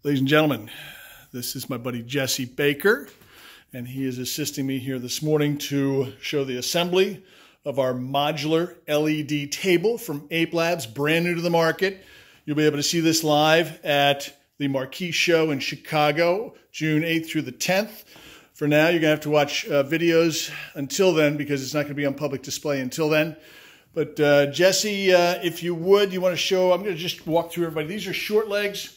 Ladies and gentlemen, this is my buddy Jesse Baker, and he is assisting me here this morning to show the assembly of our modular LED table from Ape Labs, brand new to the market. You'll be able to see this live at the Marquee Show in Chicago, June 8th through the 10th. For now, you're going to have to watch videos until then because it's not going to be on public display until then. But Jesse, if you would, you want to show, I'm going to just walk through everybody. These are short legs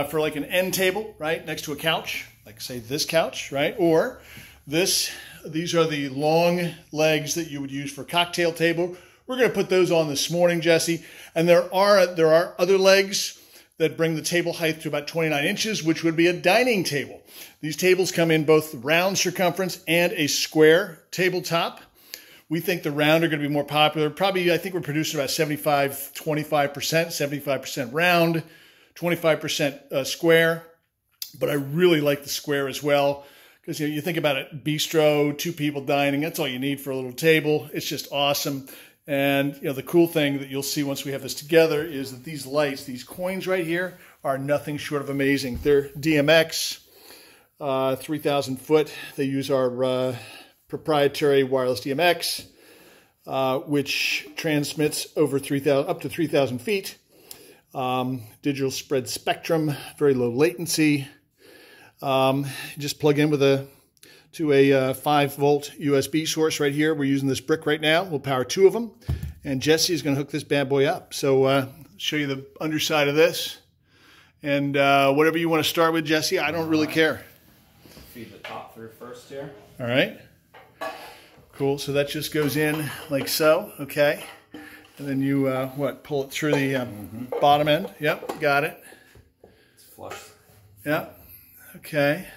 for like an end table, right, next to a couch, like say this couch, right? Or this, these are the long legs that you would use for a cocktail table. We're going to put those on this morning, Jesse. And there are other legs that bring the table height to about 29 inches, which would be a dining table. These tables come in both round circumference and a square tabletop. We think the round are going to be more popular. Probably, I think we're producing about 75, 25%, 75% round, 25% square. But I really like the square as well because you think about it, bistro, two people dining, that's all you need for a little table. It's just awesome. And the cool thing that you'll see once we have this together is that these lights, these coins right here, are nothing short of amazing. They're DMX, 3,000 foot. They use our proprietary wireless DMX, which transmits over up to 3,000 feet. Digital spread spectrum, very low latency. Just plug in to a 5-volt USB source right here. We're using this brick right now. We'll power 2 of them. And Jesse is going to hook this bad boy up. So show you the underside of this. And whatever you want to start with, Jesse, I don't really care. Feed the top through first here. All right. Cool. So that just goes in like so. Okay. And then you, pull it through the bottom end. Yep. Got it. It's flush. Yep. Okay.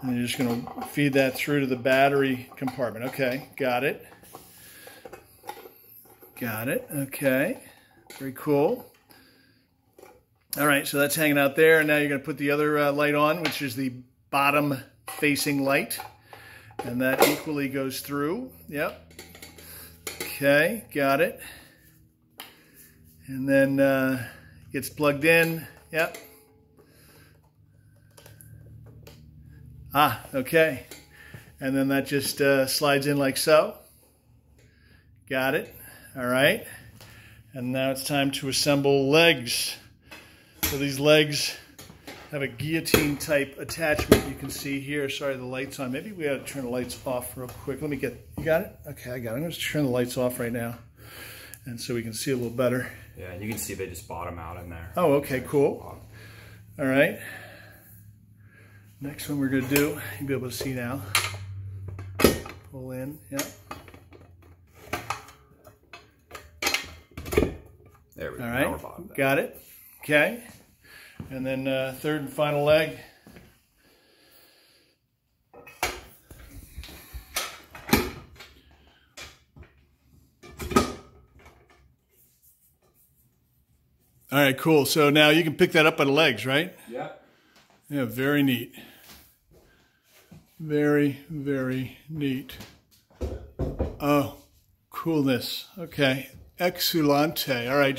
And you're just going to feed that through to the battery compartment. Okay, got it. Got it. Okay, very cool. All right, so that's hanging out there. And now you're going to put the other light on, which is the bottom-facing light. And that equally goes through. Yep. Okay, got it. And then gets plugged in. Yep. Okay. And then that just slides in like so. Got it. All right. And now it's time to assemble legs. So these legs have a guillotine type attachment you can see here. Sorry, the light's on. Maybe we ought to turn the lights off real quick. Let me get, you got it? Okay, I got it. I'm going to turn the lights off right now. And so we can see a little better. Yeah, and you can see they just bottom out in there. Oh, okay, cool. All right. Next one we're going to do, you'll be able to see now. Pull in, yep. There we go. All right, got it. Okay. And then third and final leg. All right, cool. So now you can pick that up by the legs, right? Yeah. Yeah, very neat. Very, very neat. Oh, coolness. Okay, excellente. All right,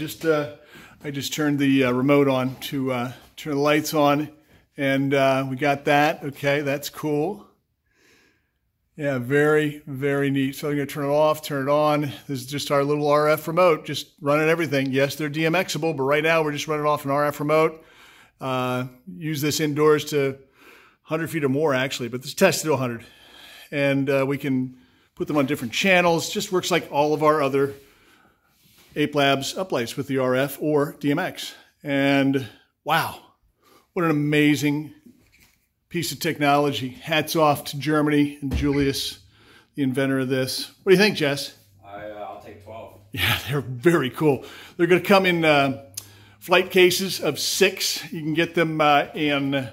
I just turned the remote on to turn the lights on, and we got that. Okay, that's cool. Yeah, very, very neat. So I'm going to turn it off, turn it on. This is just our little RF remote, just running everything. Yes, they're DMXable, but right now we're just running off an RF remote. Use this indoors to 100 feet or more, actually, but this tested to 100. And we can put them on different channels. Just works like all of our other Ape Labs uplights with the RF or DMX. And wow, what an amazing piece of technology. Hats off to Germany and Julius, the inventor of this. What do you think, Jess? I'll take 12. Yeah, they're very cool. They're going to come in flight cases of 6. You can get them in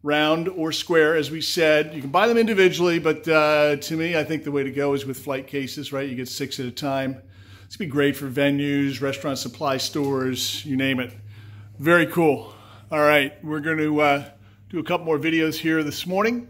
round or square, as we said. You can buy them individually, but to me, I think the way to go is with flight cases, right? You get 6 at a time. It's going to be great for venues, restaurant supply stores, you name it. Very cool. All right, we're going to do a couple more videos here this morning.